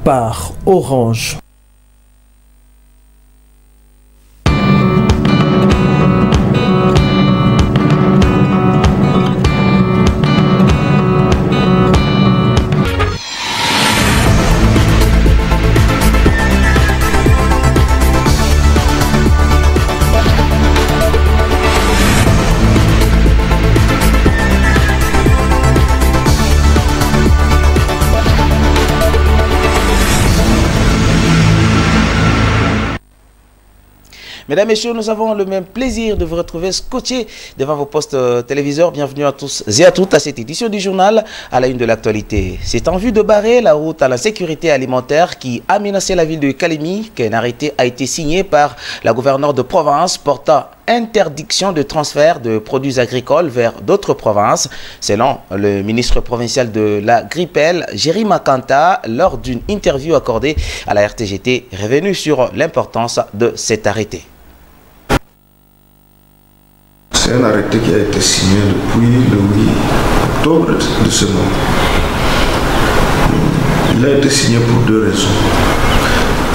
Par Orange. Mesdames, Messieurs, nous avons le même plaisir de vous retrouver scotchés devant vos postes téléviseurs. Bienvenue à tous et à toutes à cette édition du journal à la une de l'actualité. C'est en vue de barrer la route à la sécurité alimentaire qui a menacé la ville de Kalemi qu'un arrêté a été signé par la gouverneure de province portant interdiction de transfert de produits agricoles vers d'autres provinces. Selon le ministre provincial de la Gripel, Jerry Makanta, lors d'une interview accordée à la RTGT, est revenu sur l'importance de cet arrêté. C'est un arrêté qui a été signé depuis le 8 octobre de ce mois. Il a été signé pour deux raisons.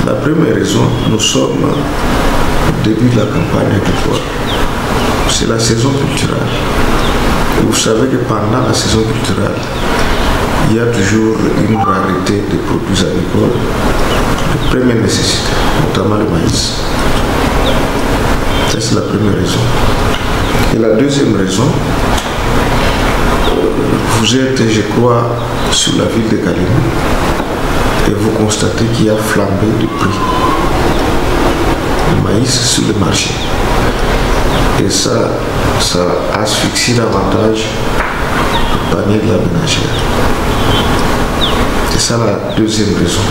La première raison, nous sommes au début de la campagne agricole. C'est la saison culturelle. Et vous savez que pendant la saison culturelle, il y a toujours une rareté des produits agricoles de première nécessité, notamment le maïs. Ça, c'est la première raison. Et la deuxième raison, vous êtes, je crois, sur la ville de Kalemi et vous constatez qu'il y a flambé de prix le maïs sur le marché. Et ça asphyxie davantage le panier de la ménagère. C'est ça la deuxième raison.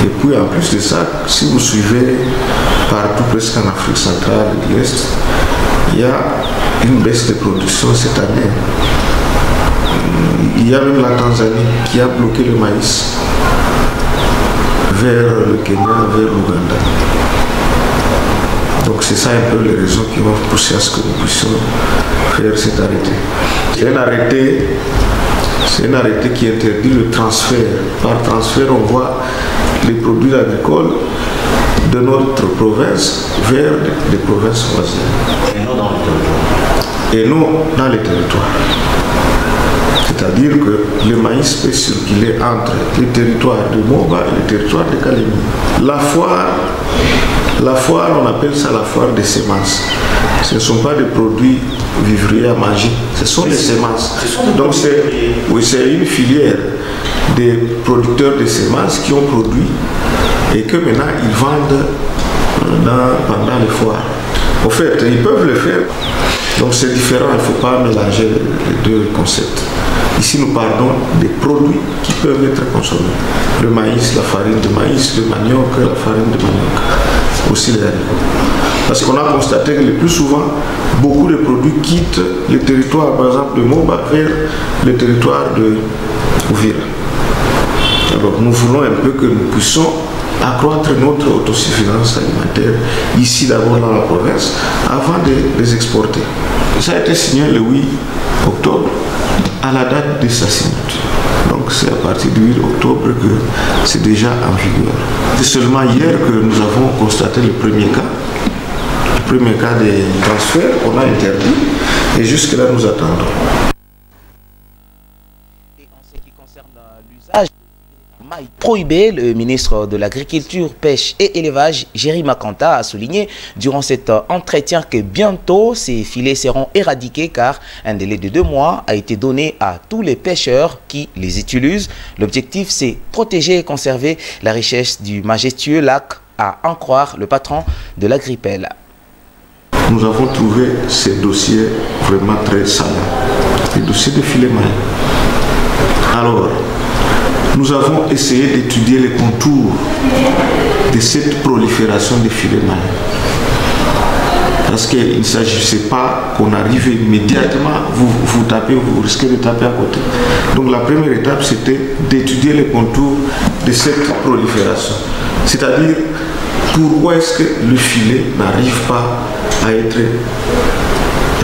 Et puis en plus de ça, si vous suivez partout presque en Afrique centrale et de l'Est, il y a une baisse de production cette année. Il y a même la Tanzanie qui a bloqué le maïs vers le Kenya, vers l'Ouganda. Donc c'est ça un peu les raisons qui vont pousser à ce que nous puissions faire cet arrêté. C'est un arrêté qui interdit le transfert. Par transfert, on voit les produits agricoles de notre province vers des provinces voisines. Et non dans les territoires. C'est-à-dire que le maïs peut circuler entre les territoires de Moba et les territoires de Kalemi. La foire, on appelle ça la foire des semences. Ce ne sont pas des produits vivriers à manger, ce sont des semences. Donc c'est une filière des producteurs de semences qui ont produit et que maintenant ils vendent pendant les foires. En fait, ils peuvent le faire. Donc c'est différent, il ne faut pas mélanger les deux concepts. Ici nous parlons des produits qui peuvent être consommés. Le maïs, la farine de maïs, le manioc, la farine de manioc, aussi les haricots. Parce qu'on a constaté que le plus souvent, beaucoup de produits quittent le territoire, par exemple de Moba vers le territoire de Ouvira. Alors nous voulons un peu que nous puissions accroître notre autosuffisance alimentaire ici d'abord dans la province avant de les exporter. Ça a été signé le 8 octobre à la date de sa signature. Donc c'est à partir du 8 octobre que c'est déjà en vigueur. C'est seulement hier que nous avons constaté le premier cas. Le premier cas de transfert, on a interdit et jusque-là nous attendons. Et en ce qui concerne l'usage prohibé, le ministre de l'Agriculture, Pêche et Élevage, Jerry Makanta, a souligné durant cet entretien que bientôt ces filets seront éradiqués car un délai de 2 mois a été donné à tous les pêcheurs qui les utilisent. L'objectif, c'est protéger et conserver la richesse du majestueux lac, à en croire le patron de la Gripel. Nous avons trouvé ces dossiers vraiment très salants, les dossiers de filets mailles. Alors, nous avons essayé d'étudier les contours de cette prolifération des filets mailles. Parce qu'il ne s'agissait pas qu'on arrive immédiatement, vous tapez, vous risquez de taper à côté. Donc la première étape, c'était d'étudier les contours de cette prolifération. C'est-à-dire, pourquoi est-ce que le filet n'arrive pas à être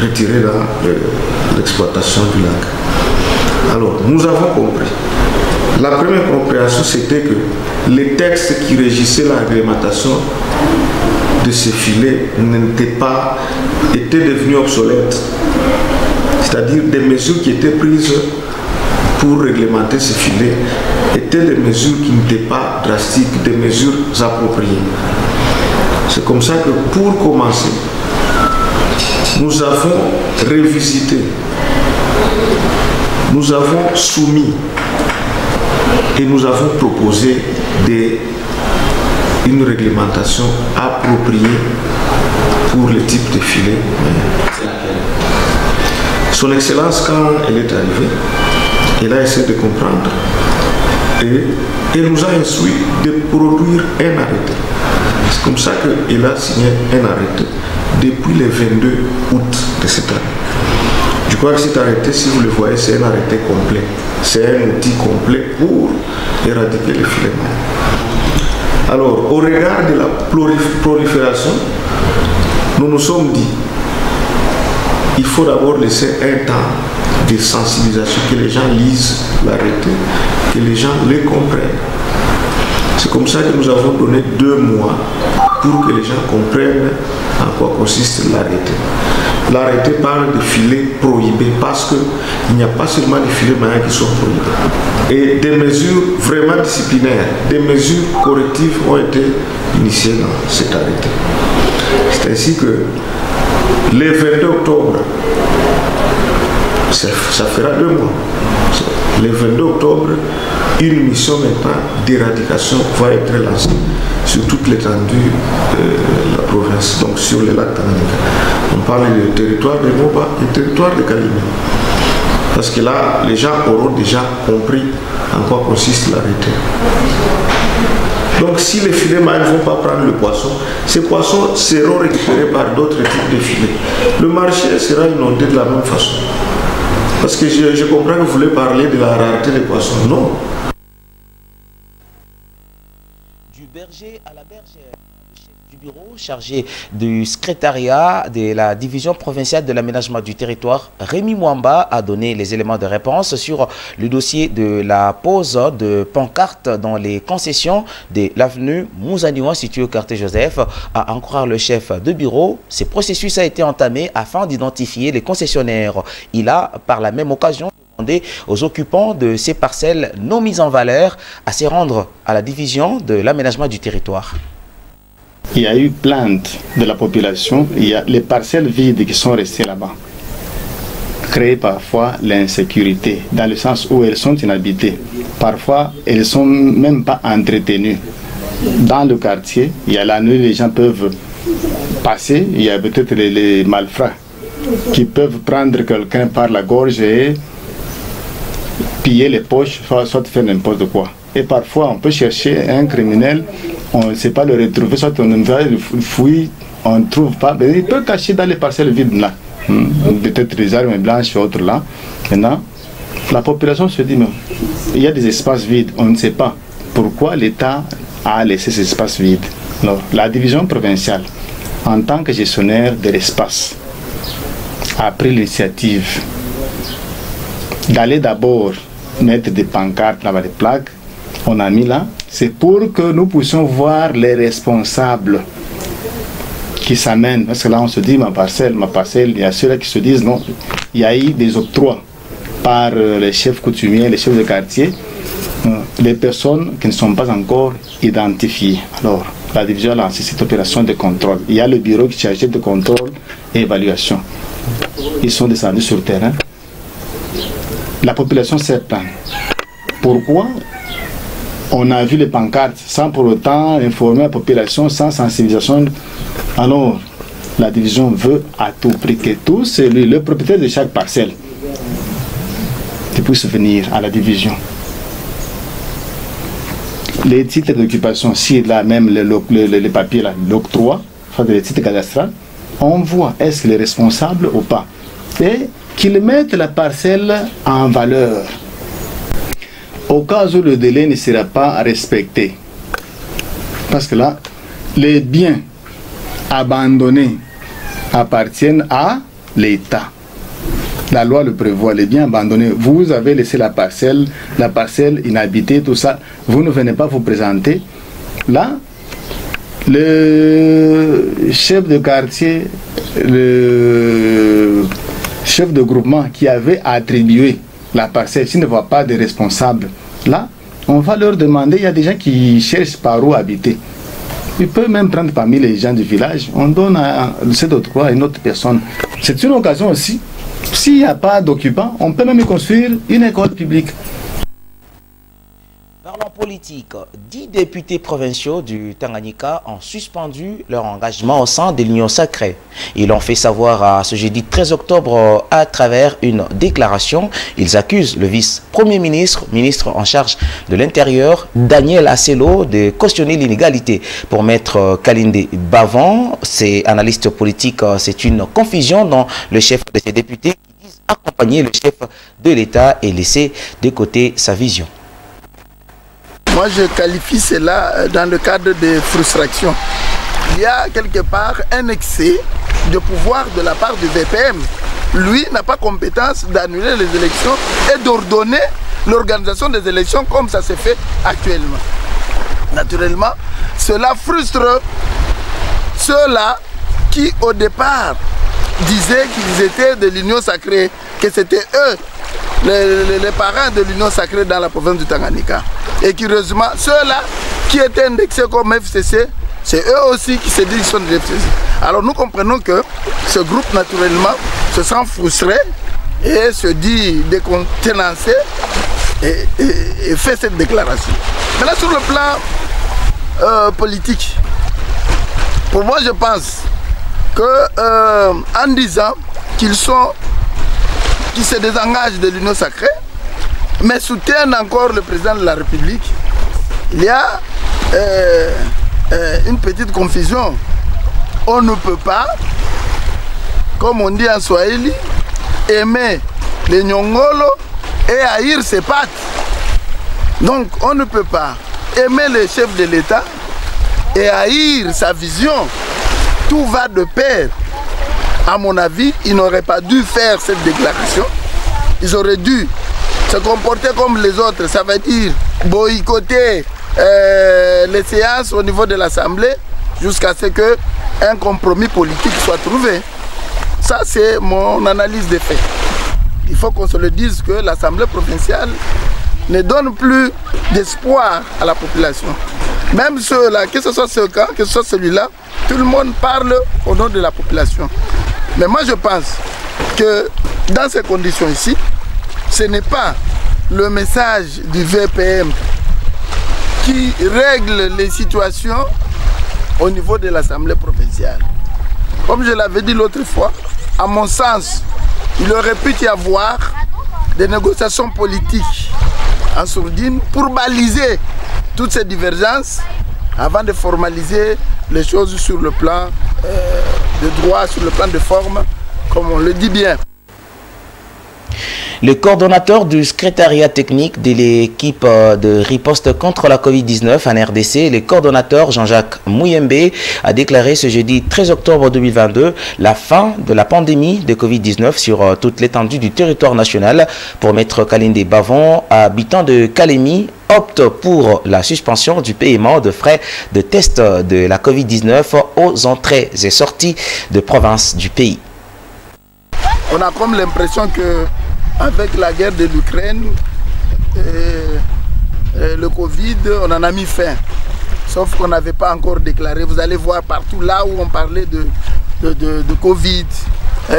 retiré dans l'exploitation du lac. Alors, nous avons compris. La première compréhension, c'était que les textes qui régissaient la réglementation de ces filets étaient devenus obsolètes. C'est-à-dire des mesures qui étaient prises pour réglementer ces filets étaient des mesures qui n'étaient pas drastiques, des mesures appropriées. C'est comme ça que pour commencer, nous avons révisité, nous avons soumis et nous avons proposé une réglementation appropriée pour le type de filet. Son Excellence, quand elle est arrivée, elle a essayé de comprendre et elle nous a instruit de produire un arrêté. C'est comme ça qu'elle a signé un arrêté depuis le 22 août de cette année. Je crois que cet arrêté, si vous le voyez, c'est un arrêté complet. C'est un outil complet pour éradiquer les filets mâles. Alors, au regard de la prolifération, nous nous sommes dit il faut d'abord laisser un temps de sensibilisation, que les gens lisent l'arrêté, que les gens le comprennent. C'est comme ça que nous avons donné 2 mois pour que les gens comprennent en quoi consiste l'arrêté. L'arrêté parle de filets prohibés parce qu'il n'y a pas seulement des filets maillants qui sont prohibés. Et des mesures vraiment disciplinaires, des mesures correctives ont été initiées dans cet arrêté. C'est ainsi que le 22 octobre, ça fera 2 mois. Le 22 octobre, une mission maintenant d'éradication va être lancée sur toute l'étendue de la province, donc sur le lac Tanganyika. On parle du territoire de Moba et du territoire de Kalimé. Parce que là, les gens auront déjà compris en quoi consiste l'arrêté. Donc si les filets mâles ne vont pas prendre le poisson, ces poissons seront récupérés par d'autres types de filets. Le marché sera inondé de la même façon. Parce que je comprends que vous voulez parler de la rareté des poissons. Non. Du berger à la bergère, le chef du bureau chargé du secrétariat de la division provinciale de l'aménagement du territoire, Rémi Mwamba, a donné les éléments de réponse sur le dossier de la pose de pancartes dans les concessions de l'avenue Mouzaniwa située au quartier Joseph. À en croire le chef de bureau, ce processus a été entamé afin d'identifier les concessionnaires. Il a par la même occasion demandé aux occupants de ces parcelles non mises en valeur à se rendre à la division de l'aménagement du territoire. Il y a eu plainte de la population, il y a les parcelles vides qui sont restées là-bas, créent parfois l'insécurité, dans le sens où elles sont inhabitées. Parfois, elles ne sont même pas entretenues. Dans le quartier, il y a la nuit, les gens peuvent passer, il y a peut-être les malfrats qui peuvent prendre quelqu'un par la gorge et piller les poches, soit faire n'importe quoi. Et parfois, on peut chercher un criminel, on ne sait pas le retrouver, soit on va le fouiller, on ne trouve pas, mais il peut cacher dans les parcelles vides là. Peut-être des armes blanches et autres là. Maintenant, la population se dit, mais il y a des espaces vides, on ne sait pas pourquoi l'État a laissé ces espaces vides. Alors, la division provinciale, en tant que gestionnaire de l'espace, a pris l'initiative d'aller d'abord mettre des pancartes là-bas, des plaques. On a mis là, c'est pour que nous puissions voir les responsables qui s'amènent. Parce que là, on se dit, ma parcelle, il y a ceux-là qui se disent, non, il y a eu des octrois par les chefs coutumiers, les chefs de quartier, les personnes qui ne sont pas encore identifiées. Alors, la division a lancé cette opération de contrôle. Il y a le bureau qui est chargé de contrôle et évaluation. Ils sont descendus sur le terrain. La population s'est plainte. Pourquoi on a vu les pancartes sans pour autant informer la population, sans sensibilisation? Alors, la division veut à tout prix que tout celui, le propriétaire de chaque parcelle, puisse venir à la division. Les titres d'occupation, si là même les papiers, l'octroi, les titres cadastrales, on voit est-ce qu'il est responsable ou pas. Et qu'ils mettent la parcelle en valeur. Au cas où le délai ne sera pas respecté. Parce que là, les biens abandonnés appartiennent à l'État. La loi le prévoit, les biens abandonnés. Vous avez laissé la parcelle inhabitée, tout ça. Vous ne venez pas vous présenter. Là, le chef de quartier, le chef de groupement qui avait attribué la parcelle, s'il ne voit pas de responsable, là, on va leur demander, il y a des gens qui cherchent par où habiter. Ils peuvent même prendre parmi les gens du village, on donne à une autre personne. C'est une occasion aussi. S'il n'y a pas d'occupant, on peut même construire une école publique. Parlons politique, 10 députés provinciaux du Tanganyika ont suspendu leur engagement au sein de l'Union sacrée. Ils l'ont fait savoir à ce jeudi 13 octobre à travers une déclaration. Ils accusent le vice-premier ministre, ministre en charge de l'Intérieur, Daniel Asselo, de cautionner l'inégalité. Pour Maître Kalinde Bavon, c'est analyste politique, c'est une confusion dans le chef de ces députés qui disent accompagner le chef de l'État et laisser de côté sa vision. Moi, je qualifie cela dans le cadre de frustration. Il y a quelque part un excès de pouvoir de la part du VPM. Lui n'a pas compétence d'annuler les élections et d'ordonner l'organisation des élections comme ça se fait actuellement. Naturellement, cela frustre ceux-là qui, au départ, disaient qu'ils étaient de l'Union sacrée, que c'était eux les parents de l'Union sacrée dans la province du Tanganyika. Et curieusement, ceux-là qui étaient indexés comme FCC, c'est eux aussi qui se disent qu'ils sont de FCC. Alors nous comprenons que ce groupe, naturellement, se sent frustré et se dit décontenancé et fait cette déclaration. Maintenant, sur le plan politique, pour moi, je pense que en disant qu'ils se désengagent de l'Union sacrée, mais soutiennent encore le président de la République, il y a une petite confusion. On ne peut pas, comme on dit en Swahili, aimer les Nyongolo et haïr ses pattes. Donc on ne peut pas aimer le chef de l'État et haïr sa vision. Tout va de pair. À mon avis, ils n'auraient pas dû faire cette déclaration. Ils auraient dû se comporter comme les autres. Ça veut dire boycotter les séances au niveau de l'Assemblée jusqu'à ce qu'un compromis politique soit trouvé. Ça, c'est mon analyse des faits. Il faut qu'on se le dise que l'Assemblée provinciale ne donne plus d'espoir à la population. Même ceux-là, que ce soit ce cas, que ce soit celui-là, tout le monde parle au nom de la population. Mais moi je pense que dans ces conditions ici, ce n'est pas le message du VPM qui règle les situations au niveau de l'Assemblée provinciale. Comme je l'avais dit l'autre fois, à mon sens, il aurait pu y avoir des négociations politiques en sourdine pour baliser toutes ces divergences avant de formaliser les choses sur le plan de droit, sur le plan de forme, comme on le dit bien. Le coordonnateur du secrétariat technique de l'équipe de riposte contre la Covid-19 en RDC, le coordonnateur Jean-Jacques Mouyembe, a déclaré ce jeudi 13 octobre 2022 la fin de la pandémie de Covid-19 sur toute l'étendue du territoire national. Pour Maître Kalinde Bavon, habitant de Kalemi, opte pour la suspension du paiement de frais de test de la Covid-19 aux entrées et sorties de province du pays. On a comme l'impression que avec la guerre de l'Ukraine, le Covid, on en a mis fin. Sauf qu'on n'avait pas encore déclaré. Vous allez voir partout là où on parlait de Covid,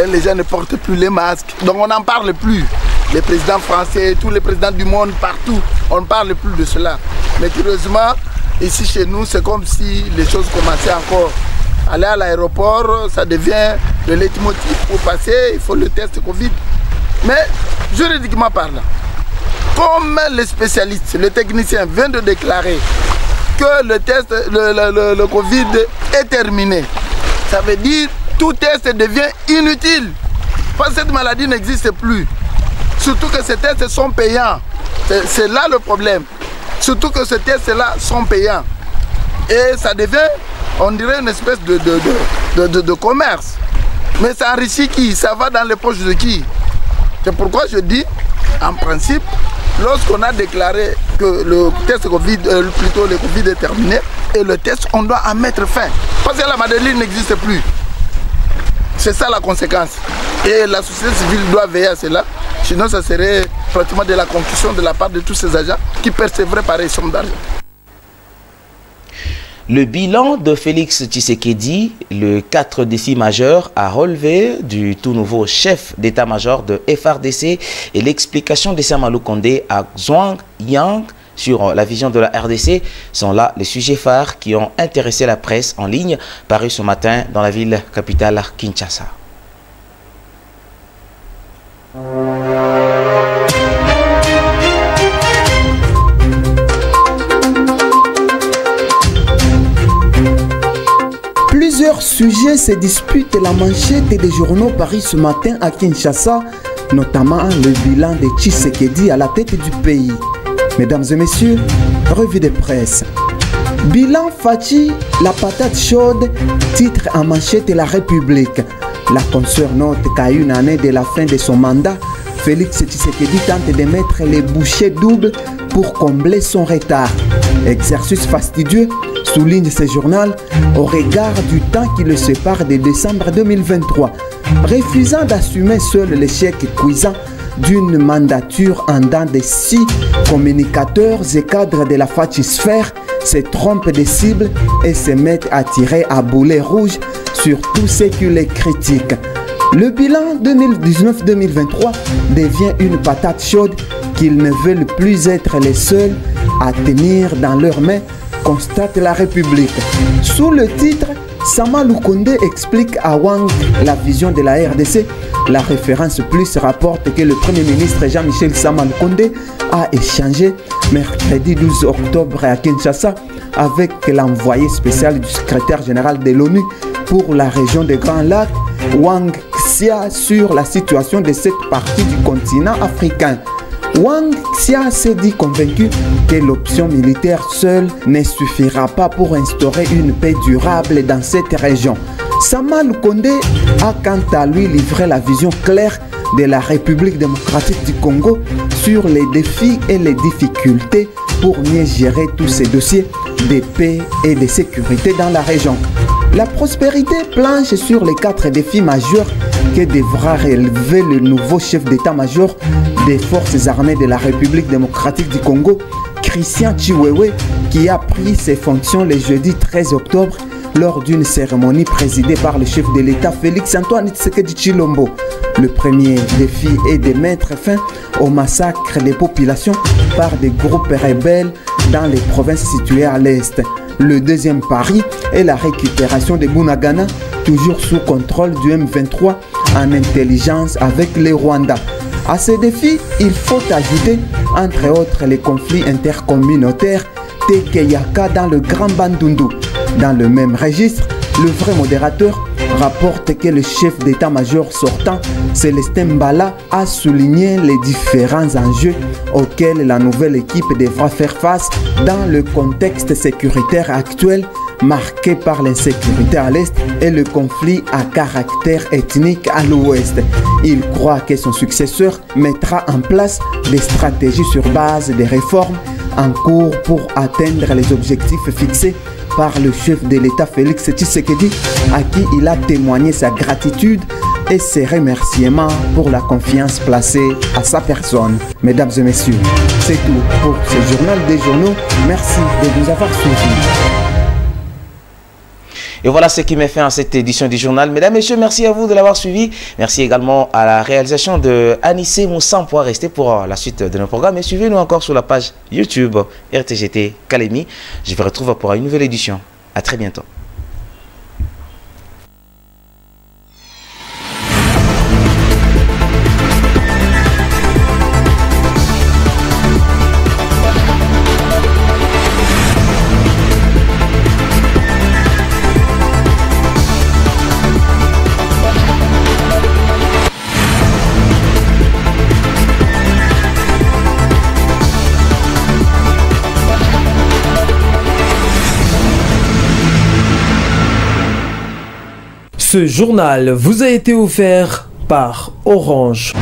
les gens ne portent plus les masques. Donc on n'en parle plus. Les présidents français, tous les présidents du monde, partout, on ne parle plus de cela. Mais curieusement, ici chez nous, c'est comme si les choses commençaient encore. Aller à l'aéroport, ça devient le leitmotiv. Pour passer, il faut le test Covid. Mais juridiquement parlant, comme les spécialistes, les techniciens viennent de déclarer que le test, le Covid est terminé, ça veut dire que tout test devient inutile. Parce que cette maladie n'existe plus. Surtout que ces tests sont payants. C'est là le problème. Surtout que ces tests-là sont payants. Et ça devient, on dirait, une espèce de commerce. Mais ça enrichit qui? Ça va dans les poches de qui? C'est pourquoi je dis, en principe, lorsqu'on a déclaré que le test Covid, plutôt le Covid est terminé, et le test, on doit en mettre fin. Parce que la Madeleine n'existe plus. C'est ça la conséquence. Et la société civile doit veiller à cela. Sinon, ça serait pratiquement de la concussion de la part de tous ces agents qui percevraient pareille somme d'argent. Le bilan de Félix Tshisekedi, le 4 défis majeurs à relever du tout nouveau chef d'état-major de FRDC et l'explication de Sama Lukonde à Zhuang Yang sur la vision de la RDC sont là les sujets phares qui ont intéressé la presse en ligne paru ce matin dans la ville capitale Kinshasa. Plusieurs sujets se disputent la manchette des journaux paris ce matin à Kinshasa, notamment le bilan de Tshisekedi à la tête du pays. Mesdames et messieurs, revue de presse. Bilan Fachi, la patate chaude, titre en manchette La République. La consoeur note qu'à une année de la fin de son mandat, Félix Tshisekedi tente de mettre les bouchées doubles pour combler son retard. Exercice fastidieux, souligne ce journal, au regard du temps qui le sépare de décembre 2023. Refusant d'assumer seul l'échec cuisant d'une mandature en dents de 6 communicateurs et cadres de la fachisphère, se trompent de cible et se mettent à tirer à boulet rouge sur tous ceux qui les critiquent. Le bilan 2019-2023 devient une patate chaude qu'ils ne veulent plus être les seuls à tenir dans leurs mains, constate La République. Sous le titre, Sama Lukonde explique à Wang la vision de la RDC. La référence plus rapporte que le Premier ministre Jean-Michel Sama Lukonde a échangé mercredi 12 octobre à Kinshasa avec l'envoyé spécial du secrétaire général de l'ONU pour la région des Grands Lacs, Wang Xia, sur la situation de cette partie du continent africain. Wang Xia s'est dit convaincu que l'option militaire seule ne suffira pas pour instaurer une paix durable dans cette région. Sama Lukonde a quant à lui livré la vision claire de la République démocratique du Congo sur les défis et les difficultés pour mieux gérer tous ces dossiers de paix et de sécurité dans la région. La prospérité planche sur les 4 défis majeurs que devra relever le nouveau chef d'état-major des forces armées de la République démocratique du Congo, Christian Chiwewe, qui a pris ses fonctions le jeudi 13 octobre lors d'une cérémonie présidée par le chef de l'État Félix Antoine Tshisekedi Tshilombo. Le premier défi est de mettre fin au massacre des populations par des groupes rebelles dans les provinces situées à l'Est. Le deuxième pari est la récupération de Bunagana, toujours sous contrôle du M23 en intelligence avec les Rwandais. À ces défis, il faut ajouter, entre autres, les conflits intercommunautaires Tekeyaka dans le Grand Bandundu. Dans le même registre, le vrai modérateur rapporte que le chef d'état-major sortant, Célestin Mbala, a souligné les différents enjeux auxquels la nouvelle équipe devra faire face dans le contexte sécuritaire actuel marqué par l'insécurité à l'Est et le conflit à caractère ethnique à l'Ouest. Il croit que son successeur mettra en place des stratégies sur base des réformes en cours pour atteindre les objectifs fixés par le chef de l'État Félix Tshisekedi, à qui il a témoigné sa gratitude et ses remerciements pour la confiance placée à sa personne. Mesdames et messieurs, c'est tout pour ce journal des journaux. Merci de nous avoir suivis. Et voilà ce qui met fin à cette édition du journal. Mesdames et messieurs, merci à vous de l'avoir suivi. Merci également à la réalisation de Anissé Moussan pour rester pour la suite de nos programmes. Et suivez-nous encore sur la page YouTube RTGT Kalemi. Je vous retrouve pour une nouvelle édition. À très bientôt. Ce journal vous a été offert par Orange.